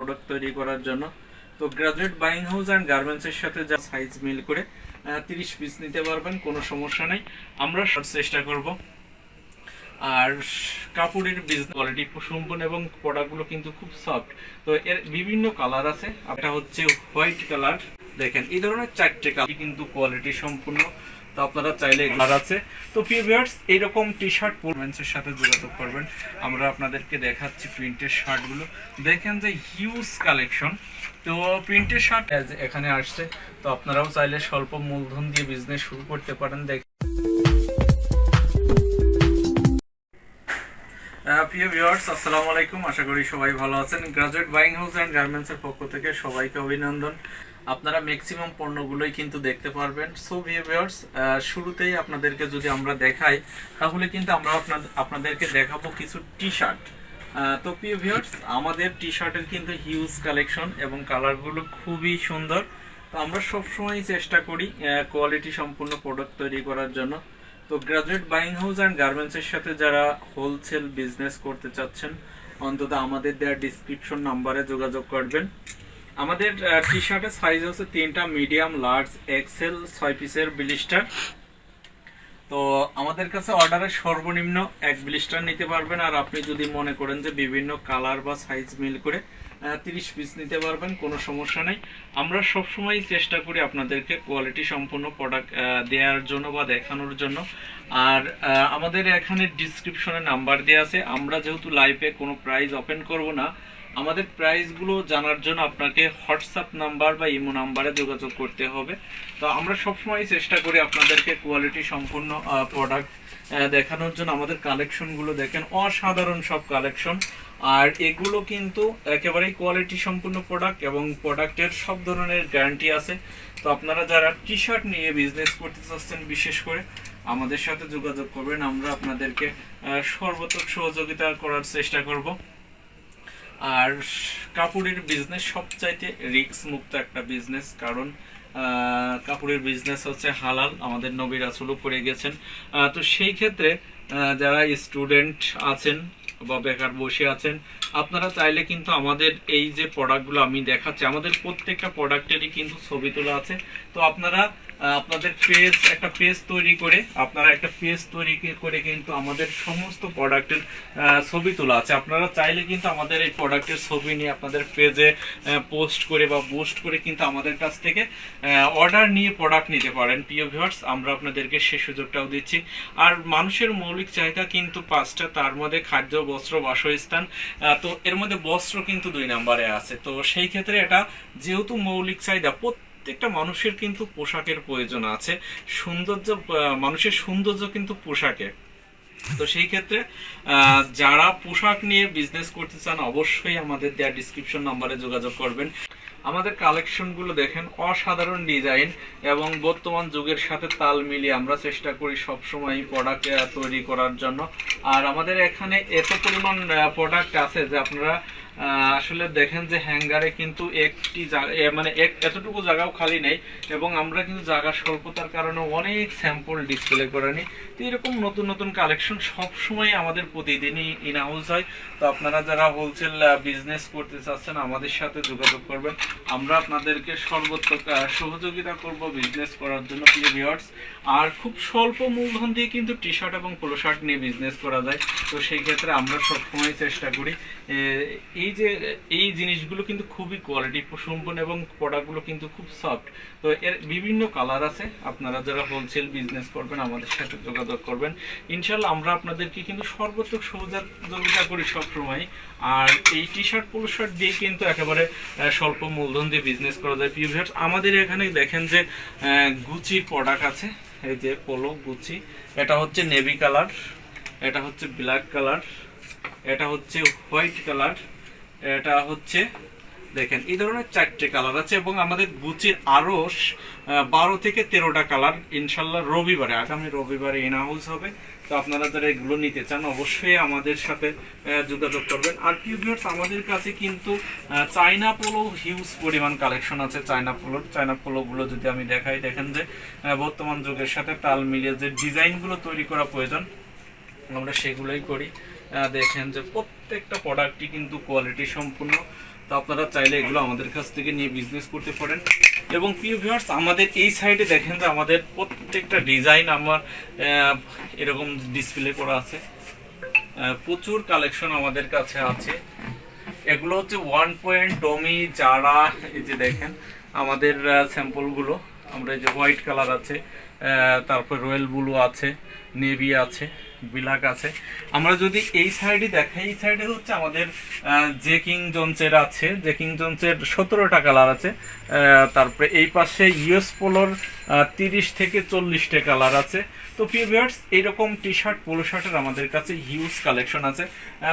Product তৈরি করার জন্য। তো গ্রাজুয়েট বাইং হাউস অ্যান্ড গার্মেন্টসের সাথে যা সাইজ মিল করে 30 পিস নিতে পারবেন, কোনো সমস্যা নেই। আমরা চেষ্টা করব। আর কাপড়ের বিজনেস কোয়ালিটি সম্পূর্ণ এবং প্রোডাক্টগুলো কিন্তু খুব সফট। তো এর বিভিন্ন কালার আছে, এটা হচ্ছে হোয়াইট কালার। দেখেন এই ধরনের 4টে কালার কিন্তু কোয়ালিটি সম্পূর্ণ। তো আপনারা চাইলে কালার আছে। তো ভিউয়ার্স এইরকম টি শার্ট গার্মেন্টসের সাথে যোগাযোগ করবেন। আমরা আপনাদেরকে দেখাচ্ছি প্রিন্টের শার্টগুলো। দেখেন যে হিউজ কালেকশন। তো প্রিন্টের শার্ট এখানে আসছে, তো আপনারাও চাইলে স্বল্প মূলধন দিয়ে বিজনেস শুরু করতে পারেন। প্রিয় ভিউয়ার্স, আসসালামু আলাইকুম। আশা করি সবাই ভালো আছেন। গ্রাজুয়েট বাইং হাউস অ্যান্ড গার্মেন্টসের পক্ষ থেকে সবাইকে অভিনন্দন। আপনারা ম্যাক্সিমাম পণ্যগুলোই কিন্তু দেখতে পারবেন। সো ভিউয়ার্স, শুরুতেই আপনাদেরকে যদি আমরা দেখাই, তাহলে কিন্তু আমরা আপনাদেরকে দেখাবো কিছু টি শার্ট। তো প্রিয় ভিউয়ার্স, আমাদের টি শার্টের কিন্তু হিউজ কালেকশন এবং কালারগুলো খুবই সুন্দর। তো আমরা সবসময় চেষ্টা করি কোয়ালিটি সম্পূর্ণ প্রোডাক্ট তৈরি করার জন্য। তো গ্রাজুয়েট বাইং হাউস অ্যান্ড গার্মেন্টসের সাথে যারা হোলসেল বিজনেস করতে চাচ্ছেন, অন্তত আমাদের দেওয়া ডিসক্রিপশন নাম্বারে যোগাযোগ করবেন। আমাদের টি শার্টের সাইজ হচ্ছে 3টা, মিডিয়াম, লার্জ, এক্সেল, 6 পিসের ব্লিস্টার। তো আমাদের কাছে অর্ডারের সর্বনিম্ন 1 ব্লিস্টার নিতে পারবেন। আর আপনি যদি মনে করেন যে বিভিন্ন কালার বা সাইজ মিল করে 30 পিস নিতে পারবেন, কোনো সমস্যা নেই। আমরা সবসময় চেষ্টা করি আপনাদেরকে কোয়ালিটি সম্পূর্ণ প্রোডাক্ট দেওয়ার জন্য বা দেখানোর জন্য। আর আমাদের এখানে ডিসক্রিপশনে নাম্বার দেওয়া আছে। আমরা যেহেতু লাইভে কোনো প্রাইস ওপেন করব না, আমাদের প্রাইসগুলো জানার জন্য আপনাকে হোয়াটসঅ্যাপ নাম্বার বা ইমো নাম্বারে যোগাযোগ করতে হবে। তো আমরা সবসময় চেষ্টা করি আপনাদেরকে কোয়ালিটি সম্পূর্ণ প্রোডাক্ট দেখানোর জন্য। আমাদের কালেকশনগুলো দেখেন, অসাধারণ সব কালেকশন। আর এগুলো কিন্তু একেবারেই কোয়ালিটি সম্পূর্ণ প্রোডাক্ট এবং প্রোডাক্টের সব ধরনের গ্যারান্টি আছে। তো আপনারা যারা টি শার্ট নিয়ে বিজনেস করতে চাচ্ছেন, বিশেষ করে আমাদের সাথে যোগাযোগ করবেন। আমরা আপনাদেরকে সর্বোত্তম সহযোগিতা করার চেষ্টা করব। আর কাপড়ের বিজনেস সবচাইতে রিস্ক মুক্ত একটা বিজনেস, কারণ কাপড়ের বিজনেস হচ্ছে হালাল, আমাদের নবী রাসূলও করে গেছেন। তো সেই ক্ষেত্রে যারা স্টুডেন্ট আছেন বা বেকার বসে আছেন, আপনারা চাইলে কিন্তু আমাদের এই যে প্রোডাক্টগুলো আমি দেখাচ্ছি, আমাদের প্রত্যেকটা প্রোডাক্টেরই কিন্তু ছবি তোলা আছে। তো আপনারা আপনাদের একটা পেজ তৈরি করে কিন্তু আমাদের সমস্ত প্রোডাক্টের ছবি তোলা আছে। আপনারা চাইলে কিন্তু আমাদের এই প্রোডাক্টের ছবি নিয়ে আপনাদের পেজে পোস্ট করে বা বুস্ট করে কিন্তু আমাদের কাছ থেকে অর্ডার নিয়ে প্রোডাক্ট নিতে পারেন। প্রিয় ভিউয়ার্স, আমরা আপনাদেরকে সেই সুযোগটাও দিচ্ছি। আর মানুষের মৌলিক চাহিদা কিন্তু 5টা, তার মধ্যে খাদ্য, বস্ত্র, বাসস্থান। তো এর মধ্যে বস্ত্র কিন্তু 2 নম্বরে আছে। তো সেই ক্ষেত্রে এটা যেহেতু মৌলিক চাহিদা, প্রত্যেকটা মানুষের কিন্তু পোশাকের প্রয়োজন আছে। মানুষের সৌন্দর্য কিন্তু পোশাকে। তো সেই ক্ষেত্রে যারা পোশাক নিয়ে বিজনেস করতে চান, অবশ্যই আমাদের দেওয়া ডিসক্রিপশন নাম্বারে যোগাযোগ করবেন। আমাদের কালেকশনগুলো দেখেন, অসাধারণ ডিজাইন এবং বর্তমান যুগের সাথে তাল মিলিয়ে আমরা চেষ্টা করি সবসময় প্রোডাক্ট তৈরি করার জন্য। আর আমাদের এখানে এত পরিমাণ প্রোডাক্ট আছে যে আপনারা আসলে দেখেন যে হ্যাঙ্গারে কিন্তু এতটুকু জায়গাও খালি নেই, এবং আমরা কিন্তু জায়গা স্বল্পতার কারণে অনেক স্যাম্পল ডিসপ্লে করে নিই। তো এরকম নতুন নতুন কালেকশন সবসময় আমাদের প্রতিদিনই ইনহাউস হয়। তো আপনারা যারা হোলসেল বিজনেস করতে চাচ্ছেন, আমাদের সাথে যোগাযোগ করবেন। আমরা আপনাদেরকে সর্বোচ্চ সহযোগিতা করব বিজনেস করার জন্য, প্রিয় ভিউয়ার্স। আর খুব স্বল্প মূলধন দিয়ে কিন্তু টি শার্ট এবং পোলো শার্ট নিয়ে বিজনেস করা যায়। তো সেই ক্ষেত্রে আমরা সবসময় চেষ্টা করি এই জিনিসগুলো কিন্তু খুবই কোয়ালিটি সম্পন্ন এবং প্রোডাক্টগুলো কিন্তু খুব সফট। তো এর বিভিন্ন কালার আছে। আপনারা যারা হোলসেল বিজনেস করবেন, আমাদের সাথে যোগাযোগ করবেন। ইনশাল্লাহ আমরা আপনাদেরকে কিন্তু সর্বোচ্চ সহযোগিতা করি সবসময়। আর এই টি শার্ট, পোলো শার্ট দিয়ে কিন্তু একেবারে স্বল্প মূলধন দিয়ে বিজনেস করা যায়। প্রিয় ভিউয়ার্স, আমাদের এখানে দেখেন যে গুচির প্রোডাক্ট আছে। এই যে পোলো, গুচি, এটা হচ্ছে নেভি কালার, এটা হচ্ছে ব্ল্যাক কালার, এটা হচ্ছে হোয়াইট কালার, এটা হচ্ছে দেখেন এই ধরনের 4টে কালার আছে। এবং আমাদের গুচির আরো 12 থেকে 13টা কালার ইনশাল্লাহ আগামী রবিবারে ইনহাউস হবে। তো আপনারা যারা এগুলো নিতে চান, অবশ্যই আমাদের সাথে যোগাযোগ করবেন। আর প্রিয় ভিউয়ার্স, আমাদের কাছে কিন্তু চায়না পোলো হিউজ পরিমাণ কালেকশন আছে। চায়না পোলোগুলো যদি আমি দেখাই, দেখেন যে বর্তমান যুগের সাথে তাল মিলিয়ে যে ডিজাইনগুলো তৈরি করা প্রয়োজন, আমরা সেগুলোই করি। দেখেন যে প্রত্যেকটা প্রোডাক্টই কিন্তু কোয়ালিটি সম্পূর্ণ। তো আপনারা চাইলে এগুলো আমাদের কাছ থেকে নিয়ে বিজনেস করতে পারেন। এবং প্রিয় ভিউয়ার্স, আমাদের এই সাইডে দেখেন যে আমাদের প্রত্যেকটা ডিজাইন আমার এরকম ডিসপ্লে করা আছে, প্রচুর কালেকশন আমাদের কাছে আছে। এগুলো হচ্ছে 1 পয়েন্ট ডমি যারা, এই যে দেখেন আমাদের স্যাম্পলগুলো, আমরা এই যে হোয়াইট কালার আছে, তারপর রয়্যাল ব্লু আছে, নেভি আছে, ব্ল্যাক আছে। আমরা যদি এই সাইডে দেখাই, এই সাইডে হচ্ছে আমাদের যে কিং জোনসের আছে, যে কিং জোনসের 17টা কালার আছে। তারপরে এই পাশে ইউএস পোলোর 30 থেকে 40টা কালার আছে। তো প্রিয় ভিউয়ার্স, এইরকম টি শার্ট পোলো শার্টের আমাদের কাছে হিউজ কালেকশন আছে।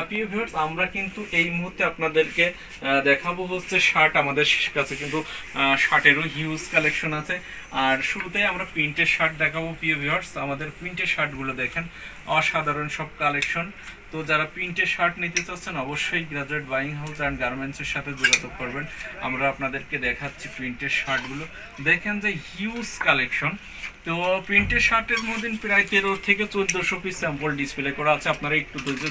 প্রিয় ভিউয়ার্স, আমরা কিন্তু এই মুহূর্তে আপনাদেরকে দেখাবো হচ্ছে শার্ট। আমাদের কাছে কিন্তু শার্টেরও হিউজ কালেকশন আছে। আর শুরুতেই আমরা প্রিন্টের শার্ট দেখাবো। প্রিয় ভিউয়ার্স, আমাদের প্রিন্টের শার্টগুলো দেখেন, অসাধারণ সব কালেকশন। তো যারা প্রিন্টের শার্ট নিতে চাচ্ছেন অবশ্যই গ্রাজুয়েট বাইং হাউস অ্যান্ড গার্মেন্টসের সাথে যোগাযোগ করবেন। আমরা আপনাদেরকে দেখাচ্ছি প্রিন্টের শার্টগুলো, দেখেন যে হিউজ কালেকশন। তো প্রিন্টের শার্টের মধ্যে প্রায় 13 থেকে 1400 পিস স্যাম্পল ডিসপ্লে করা আছে। আপনারা একটু ধৈর্য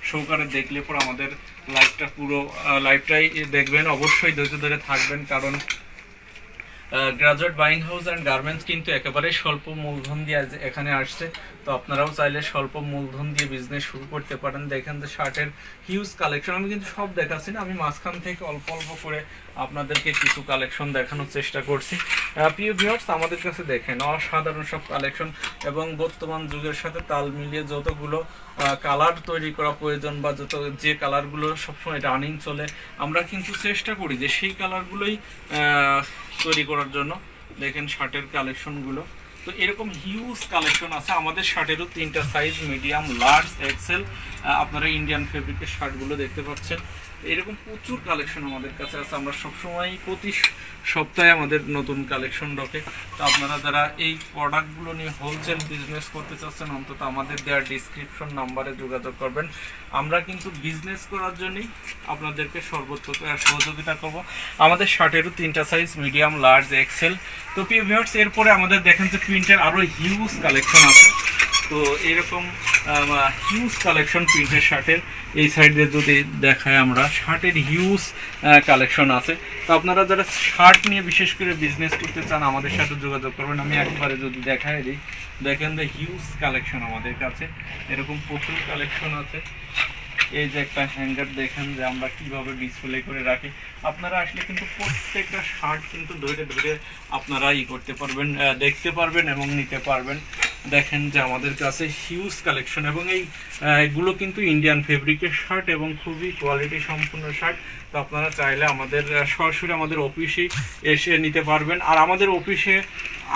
সহকারে দেখলে পর আমাদের লাইভটা পুরো লাইভটাই দেখবেন, অবশ্যই ধৈর্য ধরে থাকবেন, কারণ graduate buying house and garments কিন্তু একেবারে স্বল্প মূলধন দিয়ে এখানে আসছে। তো আপনারাও চাইলে স্বল্প মূলধন দিয়ে বিজনেস শুরু করতে পারেন। দেখেন যে শার্টের হিউজ কালেকশন। আমি কিন্তু সব দেখাচ্ছি না, আমি মাঝখান থেকে অল্প অল্প করে আপনাদেরকে কিছু কালেকশন দেখানোর চেষ্টা করছি। প্রিয় ভিউয়ার্স, আমাদের কাছে দেখেন অসাধারণ সব কালেকশন, এবং বর্তমান যুগের সাথে তাল মিলিয়ে যতগুলো কালার তৈরি করা প্রয়োজন বা যে কালারগুলো সবসময় রানিং চলে, আমরা কিন্তু চেষ্টা করি যে সেই কালারগুলোই তৈরি করার জন্য। দেখেন শার্টের কালেকশনগুলো, তো এরকম হিউজ কালেকশন আছে। আমাদের শার্টেরও 3টা সাইজ, মিডিয়াম, লার্জ, এক্সেল। আপনারা ইন্ডিয়ান ফেব্রিকের শার্টগুলো দেখতে পাচ্ছেন। এরকম প্রচুর কালেকশন আমাদের কাছে আছে। আমরা সবসময় প্রতি সপ্তাহে আমাদের নতুন কালেকশন ঢোকে। তো আপনারা যারা এই প্রোডাক্টগুলো নিয়ে হোলসেল বিজনেস করতে চাচ্ছেন, অন্তত আমাদের দেওয়ার ডিসক্রিপশন নাম্বারে যোগাযোগ করবেন। আমরা কিন্তু বিজনেস করার জন্যই আপনাদেরকে সর্বোচ্চ সহযোগিতা করব। আমাদের শার্টেরও 3টা সাইজ, মিডিয়াম, লার্জ, এক্সেল। তো প্রিয় ভিউয়ার্স, এরপরে আমাদের দেখেন যে প্রিন্টের আরও হিউজ কালেকশন আছে। তো এরকম হিউজ কালেকশন প্রিন্টের শার্টের। এই সাইডে যদি দেখায় আমরা, শার্টের হিউজ কালেকশন আছে। তো আপনারা যারা শার্ট নিয়ে বিশেষ করে বিজনেস করতে চান আমাদের সাথে যোগাযোগ করবেন। আমি একবারে যদি দেখায় দিই, দেখেন যে হিউজ কালেকশন আমাদের কাছে, এরকম প্রচুর কালেকশন আছে। এই যে একটা হ্যাঙ্গার দেখেন যে আমরা কিভাবে ডিসপ্লে করে রাখি। আপনারা আসলে কিন্তু প্রত্যেকটা শার্ট কিন্তু ধরে ধরে আপনারা করতে পারবেন, দেখতে পারবেন এবং নিতে পারবেন। দেখেন যে আমাদের কাছে হিউজ কালেকশন, এবং এইগুলো কিন্তু ইন্ডিয়ান ফেব্রিকের শার্ট এবং খুবই কোয়ালিটি সম্পূর্ণ শার্ট। তো আপনারা চাইলে আমাদের সরাসরি আমাদের অফিসে এসে নিতে পারবেন। আর আমাদের অফিসে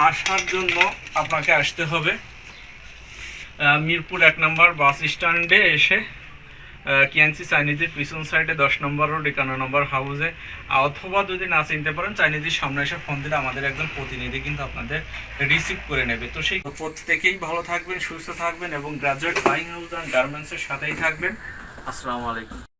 আসার জন্য আপনাকে আসতে হবে মিরপুর 1 নম্বর বাস স্ট্যান্ডে এসে কিয়াংসি চাইনিজের পিছন সাইডে 10 নম্বর রোড 51 নম্বর হাউসে, অথবা যদি না চিনতে পারেন চাইনিজের সামনে এসে ফোন দিলে আমাদের একজন প্রতিনিধি কিন্তু আপনাদের রিসিভ করে নেবে। তো সেই প্রত্যেকেই ভালো থাকবেন, সুস্থ থাকবেন এবং গ্রাজুয়েট বাইং হাউস অ্যান্ড গার্মেন্টসের সাথেই থাকবেন। আসসালামু আলাইকুম।